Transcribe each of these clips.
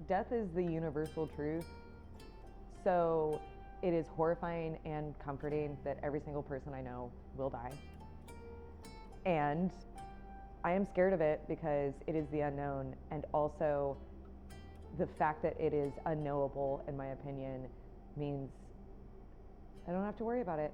Death is the universal truth. So it is horrifying and comforting that every single person I know will die. And I am scared of it because it is the unknown, and also the fact that it is unknowable, in my opinion, means I don't have to worry about it.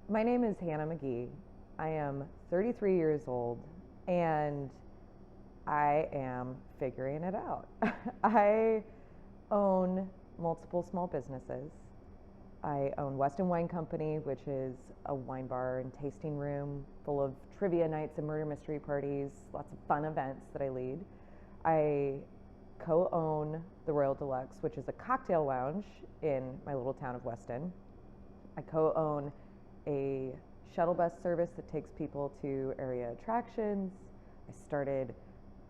My name is Hannah McGee. I am 33 years old, and I am figuring it out. I own multiple small businesses. I own Weston Wine Company, which is a wine bar and tasting room full of trivia nights and murder mystery parties, lots of fun events that I lead. I co-own the Royal Deluxe, which is a cocktail lounge in my little town of Weston. I co-own a shuttle bus service that takes people to area attractions. I started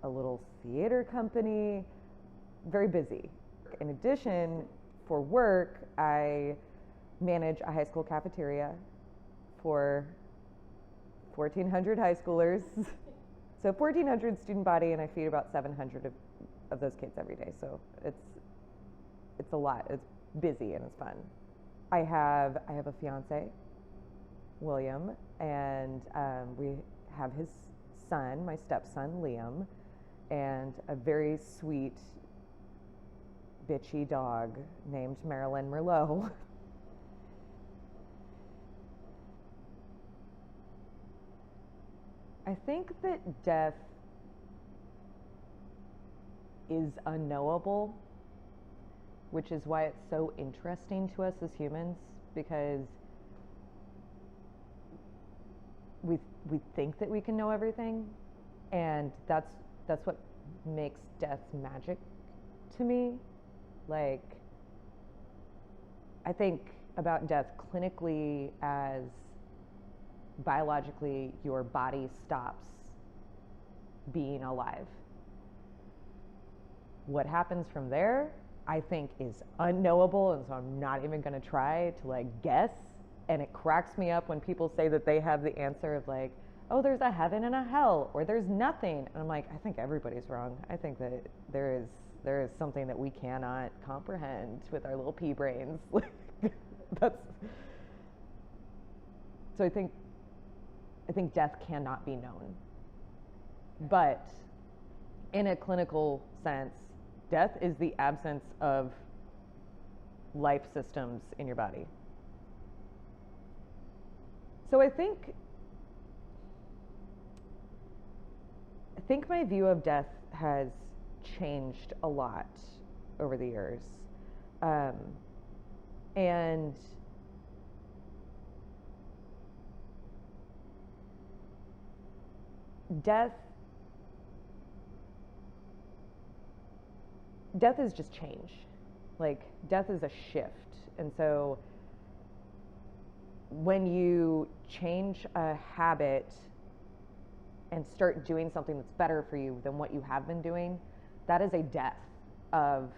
a little theater company, very busy. In addition, for work, I manage a high school cafeteria for 1,400 high schoolers. So 1,400 student body, and I feed about 700 of those kids every day. So it's a lot. It's busy and it's fun. I have a fiance, William, and we have his son, my stepson, Liam, and a very sweet, bitchy dog named Marilyn Merlot. I think that death is unknowable, which is why it's so interesting to us as humans, because we think that we can know everything, and that's what makes death magic to me. Like, I think about death clinically as biologically your body stops being alive. What happens from there, I think, is unknowable, and so I'm not even going to try to like guess. And it cracks me up when people say that they have the answer of like, oh, there's a heaven and a hell, or there's nothing. And I'm like, I think everybody's wrong. I think that there is something that we cannot comprehend with our little pea brains. That's so I think death cannot be known. But in a clinical sense, death is the absence of life systems in your body. So I think my view of death has changed a lot over the years. And death is just change. Like, death is a shift. And so when you change a habit and start doing something that's better for you than what you have been doing, that is a death of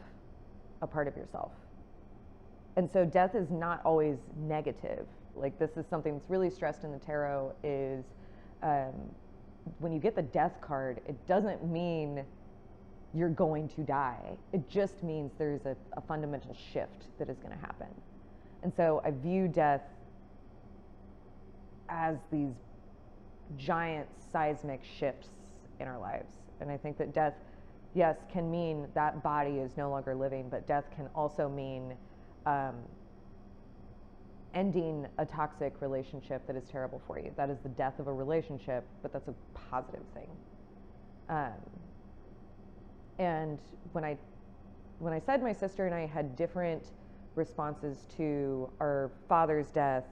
a part of yourself. And so death is not always negative. Like, this is something that's really stressed in the tarot is when you get the death card, it doesn't mean you're going to die. It just means there's a fundamental shift that is going to happen. And so I view death as these giant seismic shifts in our lives. And I think that death, yes, can mean that body is no longer living, but death can also mean ending a toxic relationship that is terrible for you. That is the death of a relationship, but that's a positive thing. And when I said my sister and I had different responses to our father's death,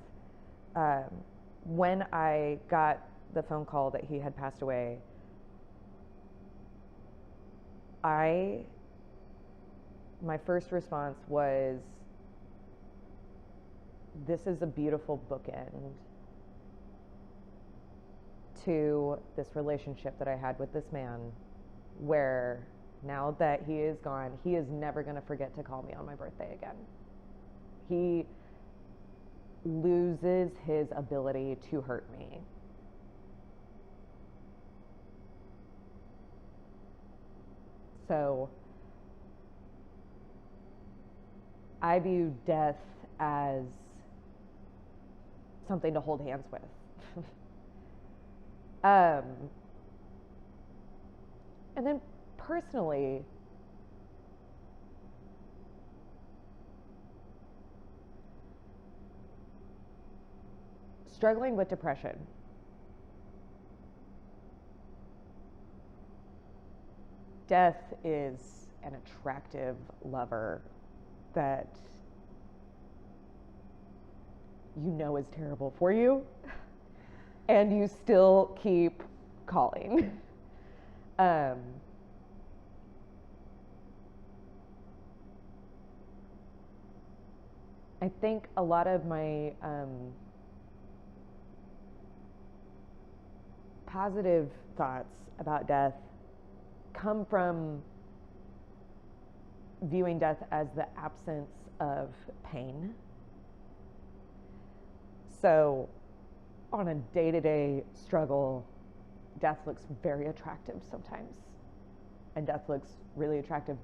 when I got the phone call that he had passed away, my first response was, this is a beautiful bookend to this relationship that I had with this man where now that he is gone, he is never going to forget to call me on my birthday again. He loses his ability to hurt me. So I view death as something to hold hands with. And then personally, struggling with depression. Death is an attractive lover that you know is terrible for you, and you still keep calling. I think a lot of my positive thoughts about death come from viewing death as the absence of pain. So on a day-to-day struggle, death looks very attractive sometimes. And death looks really attractive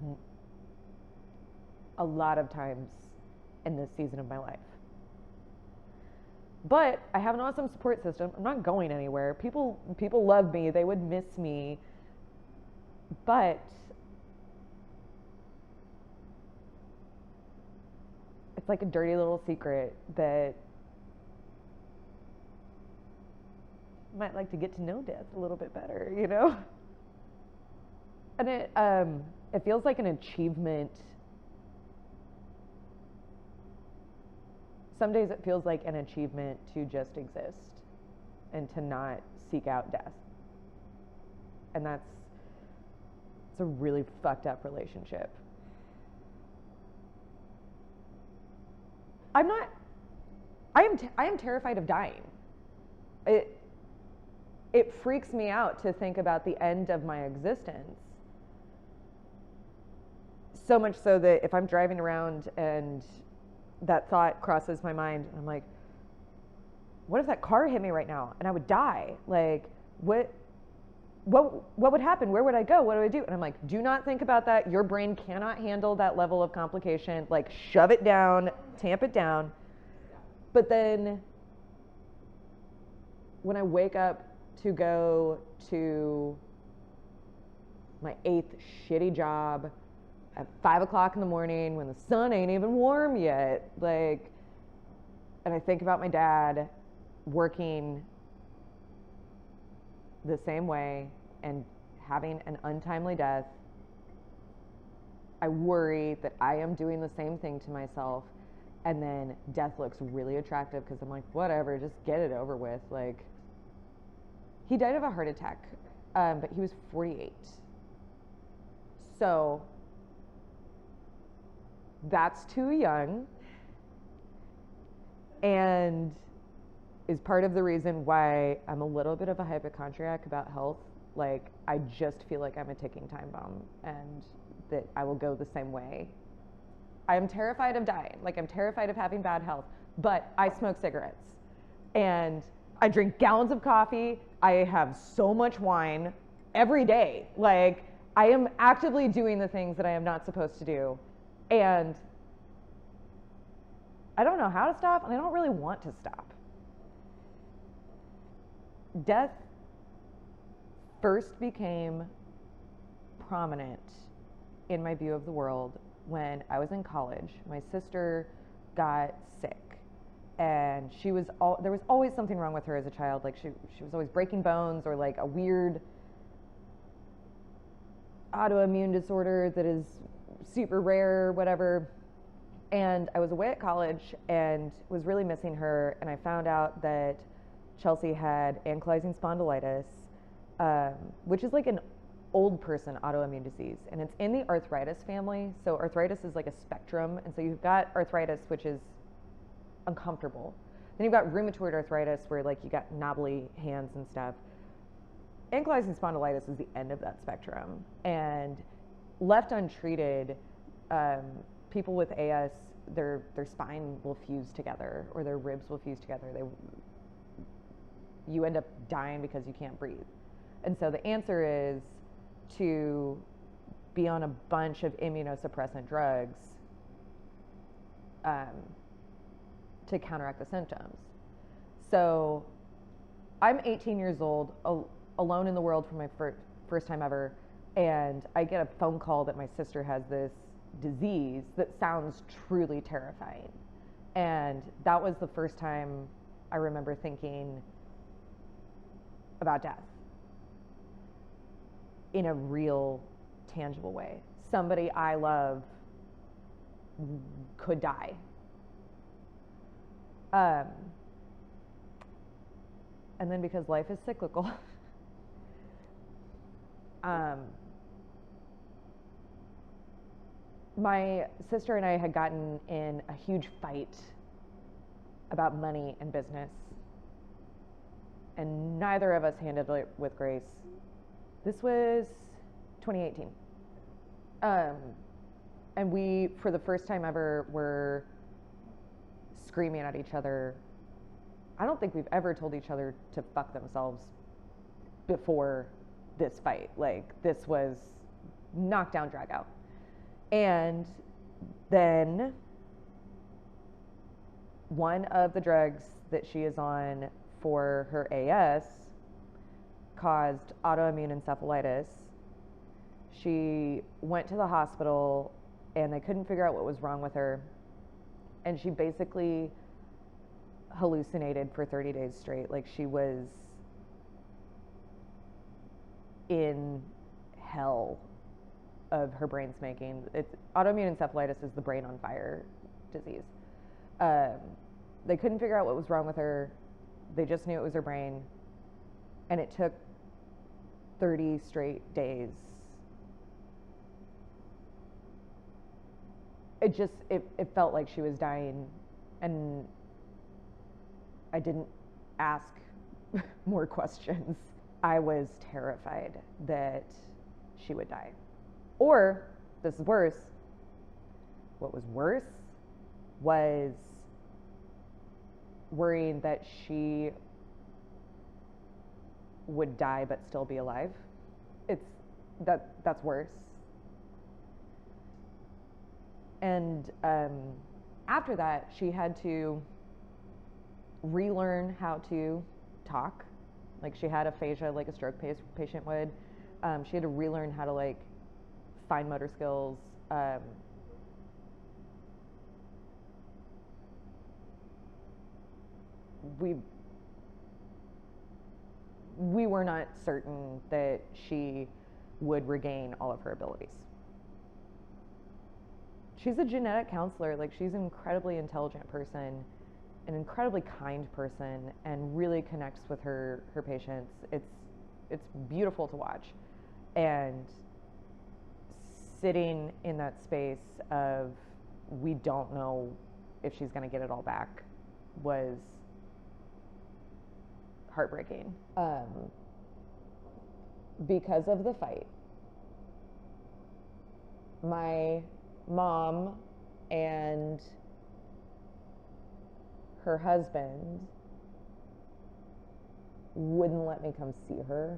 a lot of times in this season of my life. But I have an awesome support system. I'm not going anywhere. People love me. They would miss me. But it's like a dirty little secret that I might like to get to know death a little bit better, you know? And it feels like an achievement. Some days it feels like an achievement to just exist and to not seek out death. And it's a really fucked up relationship. I am terrified of dying. It freaks me out to think about the end of my existence. So much so that if I'm driving around and that thought crosses my mind, I'm like, what if that car hit me right now and I would die? Like, what would happen? Where would I go? What do I do? And I'm like, do not think about that. Your brain cannot handle that level of complication. Like, shove it down, tamp it down. But then when I wake up to go to my 8th shitty job at 5 o'clock in the morning when the sun ain't even warm yet, like, and I think about my dad working the same way and having an untimely death, I worry that I am doing the same thing to myself, and then death looks really attractive because I'm like, whatever, just get it over with. Like, he died of a heart attack, but he was 48. So that's too young, and is part of the reason why I'm a little bit of a hypochondriac about health. Like, I just feel like I'm a ticking time bomb and that I will go the same way. I am terrified of dying. Like, I'm terrified of having bad health, but I smoke cigarettes and I drink gallons of coffee. I have so much wine every day. Like, I am actively doing the things that I am not supposed to do. And I don't know how to stop, and I don't really want to stop. Death first became prominent in my view of the world when I was in college. My sister got sick, and there was always something wrong with her as a child. Like, she was always breaking bones, or like a weird autoimmune disorder that is super rare, whatever. And I was away at college and was really missing her, and I found out that Chelsea had ankylosing spondylitis, which is like an old person autoimmune disease, and it's in the arthritis family. So arthritis is like a spectrum, and so you've got arthritis, which is uncomfortable. Then you've got rheumatoid arthritis, where like you got knobbly hands and stuff. ankylosing spondylitis is the end of that spectrum, and left untreated, people with AS, their spine will fuse together, or their ribs will fuse together. You end up dying because you can't breathe. And so the answer is to be on a bunch of immunosuppressant drugs to counteract the symptoms. So I'm 18 years old, alone in the world for my first time ever, and I get a phone call that my sister has this disease that sounds truly terrifying. And that was the first time I remember thinking about death in a real, tangible way. Somebody I love could die. And then, because life is cyclical, my sister and I had gotten in a huge fight about money and business, and neither of us handled it with grace. This was 2018. And we, for the first time ever, were screaming at each other. I don't think we've ever told each other to fuck themselves before this fight. Like, this was knockdown, drag out. And then one of the drugs that she is on for her AS caused autoimmune encephalitis. She went to the hospital and they couldn't figure out what was wrong with her. And she basically hallucinated for 30 days straight. Like, she was in hell of her brain's making. Autoimmune encephalitis is the brain on fire disease. They couldn't figure out what was wrong with her. They just knew it was her brain. And it took 30 straight days. It felt like she was dying, and I didn't ask more questions. I was terrified that she would die. Or, this is worse, what was worse was worrying that she would die but still be alive. That's worse. And after that, she had to relearn how to talk. Like, she had aphasia like a stroke patient would. She had to relearn how to, like, fine motor skills. We were not certain that she would regain all of her abilities. She's a genetic counselor. Like, she's an incredibly intelligent person, an incredibly kind person, and really connects with her patients. It's beautiful to watch. And sitting in that space of, we don't know if she's going to get it all back, was heartbreaking. Because of the fight, my mom and her husband wouldn't let me come see her.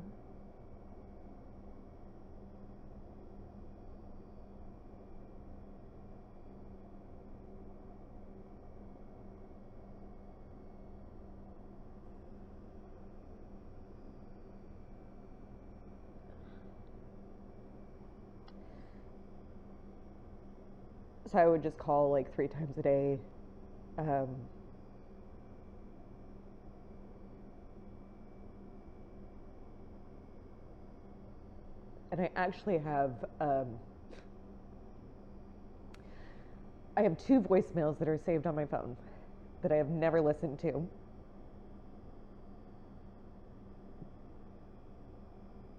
So I would just call like 3 times a day. And I actually have, I have 2 voicemails that are saved on my phone that I have never listened to.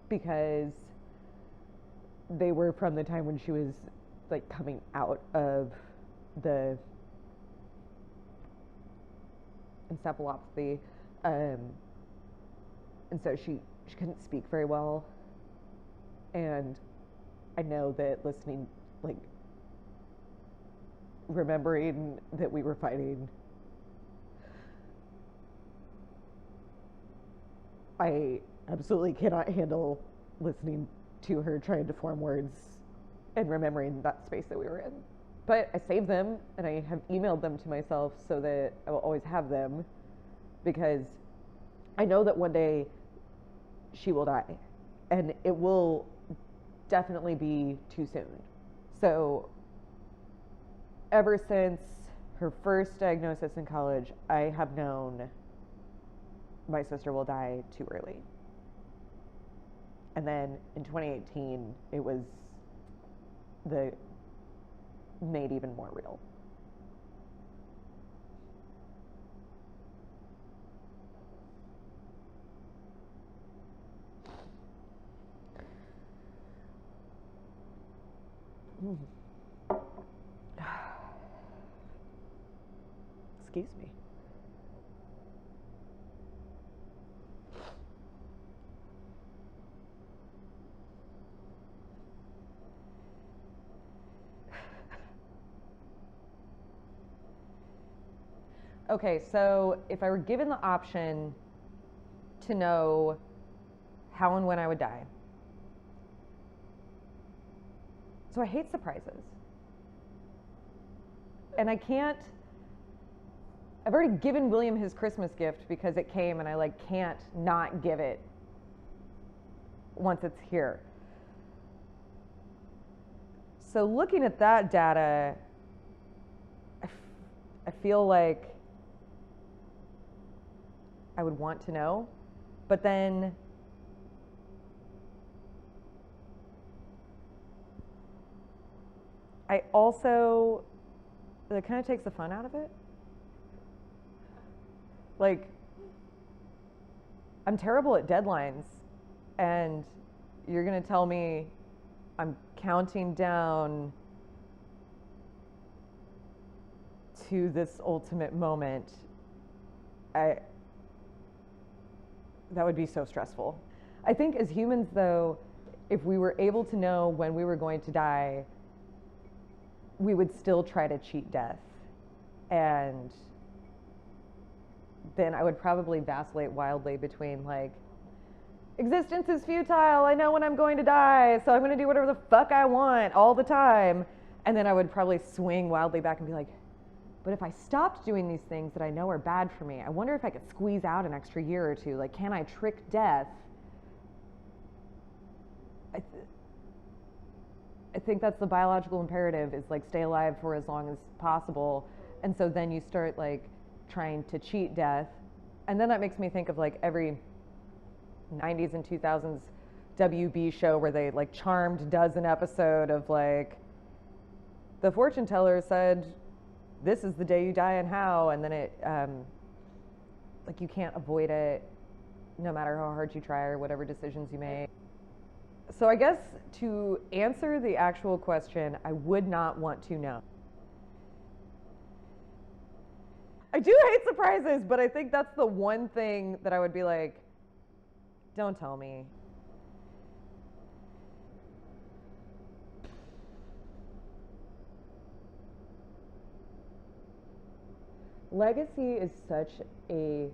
Because they were from the time when she was like coming out of the encephalopathy, and so she couldn't speak very well. And I know that listening, like, remembering that we were fighting, I absolutely cannot handle listening to her trying to form words and remembering that space that we were in. But I saved them and I have emailed them to myself so that I will always have them, because I know that one day she will die and it will definitely be too soon. So ever since her first diagnosis in college, I have known my sister will die too early. And then in 2018, it was made even more real. Excuse me. Okay, so if I were given the option to know how and when I would die. So I hate surprises. And I've already given William his Christmas gift because it came and I can't not give it once it's here. So looking at that data, I feel like I would want to know, but then I also, that kind of takes the fun out of it. Like, I'm terrible at deadlines, and you're gonna tell me I'm counting down to this ultimate moment. That would be so stressful. I think as humans, though, if we were able to know when we were going to die, we would still try to cheat death. And then I would probably vacillate wildly between existence is futile, I know when I'm going to die, so I'm going to do whatever the fuck I want all the time. And then I would probably swing wildly back and be like, but if I stopped doing these things that I know are bad for me, I wonder if I could squeeze out an extra year or two. Can I trick death? I think that's the biological imperative, is stay alive for as long as possible. And so then you start trying to cheat death. And then that makes me think of every 90s and 2000s WB show where they Charmed does an episode of the fortune teller said, this is the day you die and how, and then it you can't avoid it no matter how hard you try or whatever decisions you make. So I guess to answer the actual question, I would not want to know. I do hate surprises, but I think that's the one thing that I would be like, don't tell me. Legacy is such a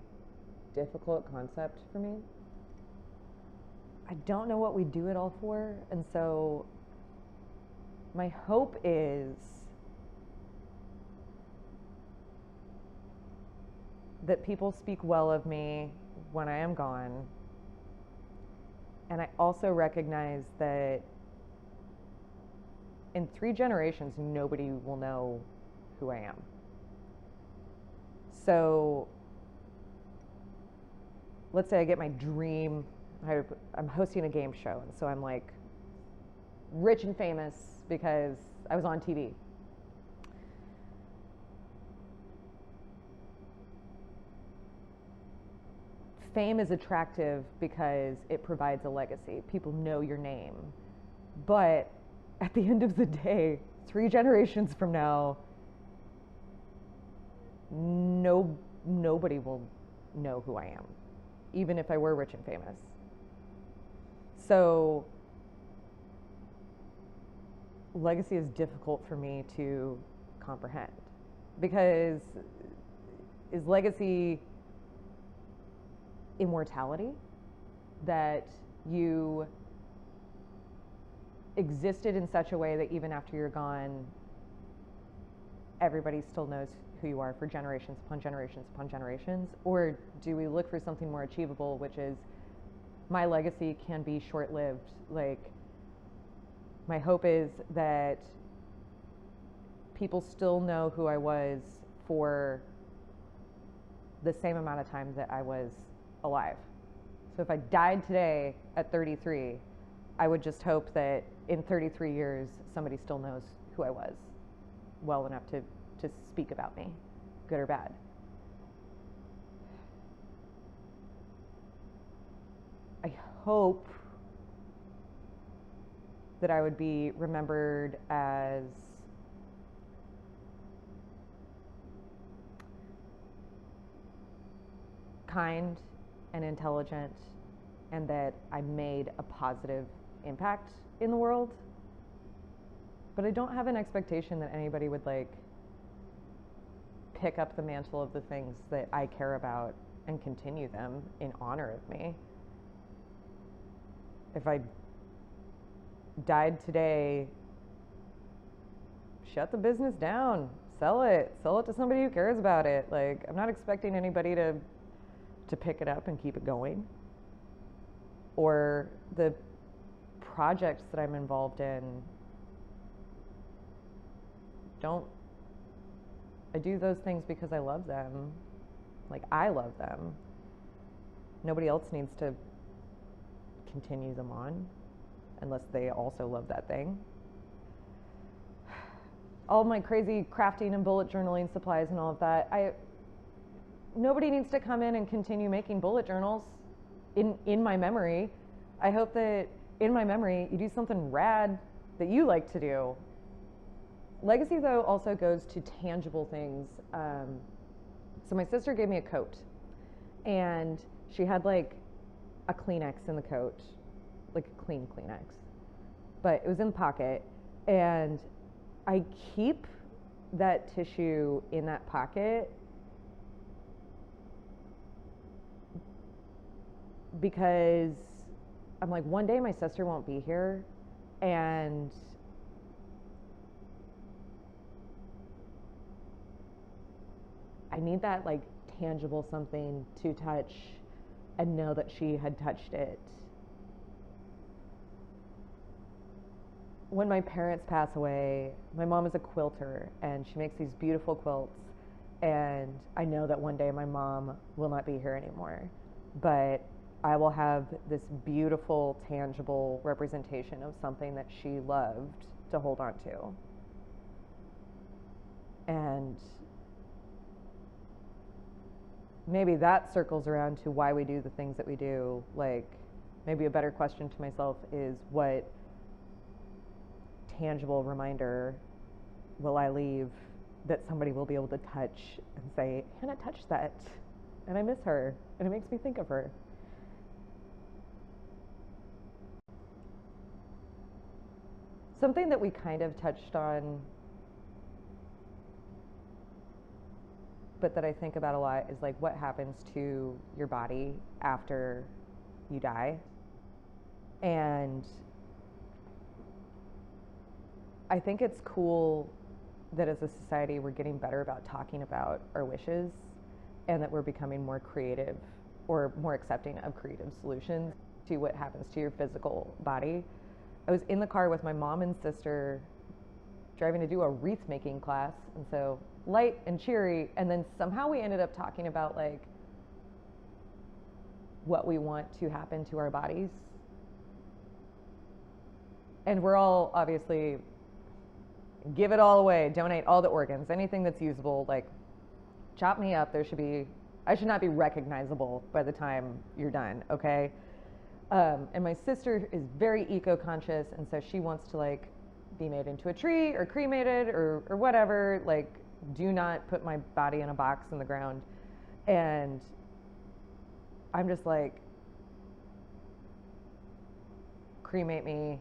difficult concept for me. I don't know what we do it all for, and so my hope is that people speak well of me when I am gone. And I also recognize that in 3 generations, nobody will know who I am. So let's say I get my dream, I'm hosting a game show, and so I'm rich and famous because I was on TV. Fame is attractive because it provides a legacy. People know your name. But at the end of the day, 3 generations from now, nobody will know who I am, even if I were rich and famous. So legacy is difficult for me to comprehend, because is legacy immortality, that you existed in such a way that even after you're gone, everybody still knows who you are for generations upon generations upon generations? Or do we look for something more achievable, which is my legacy can be short-lived? Like, my hope is that people still know who I was for the same amount of time that I was alive. So if I died today at 33, I would just hope that in 33 years, somebody still knows who I was well enough to speak about me, good or bad. I hope that I would be remembered as kind and intelligent, and that I made a positive impact in the world. But I don't have an expectation that anybody would like pick up the mantle of the things that I care about and continue them in honor of me. If I died today, shut the business down, sell it to somebody who cares about it. Like, I'm not expecting anybody to pick it up and keep it going. Or the projects that I'm involved in, I do those things because I love them. Like, I love them. Nobody else needs to continue them on unless they also love that thing. All my crazy crafting and bullet journaling supplies and all of that, nobody needs to come in and continue making bullet journals in my memory. I hope that in my memory you do something rad that you like to do. Legacy, though, also goes to tangible things. So my sister gave me a coat, and she had like a Kleenex in the coat, like a clean Kleenex, but it was in the pocket, and I keep that tissue in that pocket because I'm like, one day my sister won't be here, and I need that like tangible something to touch and know that she had touched it. When my parents pass away, my mom is a quilter and she makes these beautiful quilts, and I know that one day my mom will not be here anymore, but I will have this beautiful, tangible representation of something that she loved to hold on to. And maybe that circles around to why we do the things that we do. Like, maybe a better question to myself is, what tangible reminder will I leave that somebody will be able to touch and say, Hannah touched that, and I miss her, and it makes me think of her. Something that we kind of touched on, but that I think about a lot, is like, what happens to your body after you die? And I think it's cool that as a society we're getting better about talking about our wishes, and that we're becoming more creative or more accepting of creative solutions to what happens to your physical body. I was in the car with my mom and sister driving to do a wreath making class, and so light and cheery, and then somehow we ended up talking about like what we want to happen to our bodies. And we're all obviously give it all away, donate all the organs, anything that's usable, like chop me up. I should not be recognizable by the time you're done, okay? And my sister is very eco-conscious, and so she wants to like be made into a tree or cremated or whatever. Like, do not put my body in a box in the ground. And I'm just like, cremate me,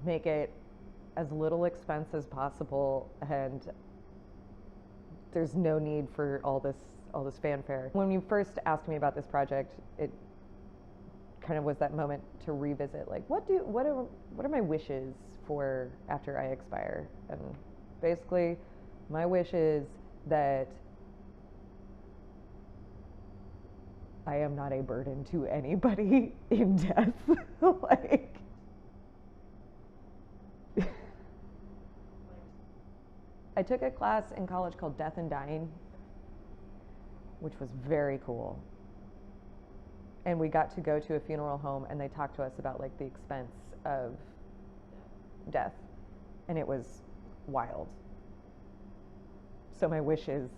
make it as little expense as possible, and there's no need for all this fanfare. When you first asked me about this project, it kind of was that moment to revisit, like, what are my wishes for after I expire? And basically, my wish is that I am not a burden to anybody in death. Like, I took a class in college called Death and Dying, which was very cool. And we got to go to a funeral home, and they talked to us about like the expense of death, and it was wild. So my wish is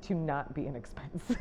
to not be an expense.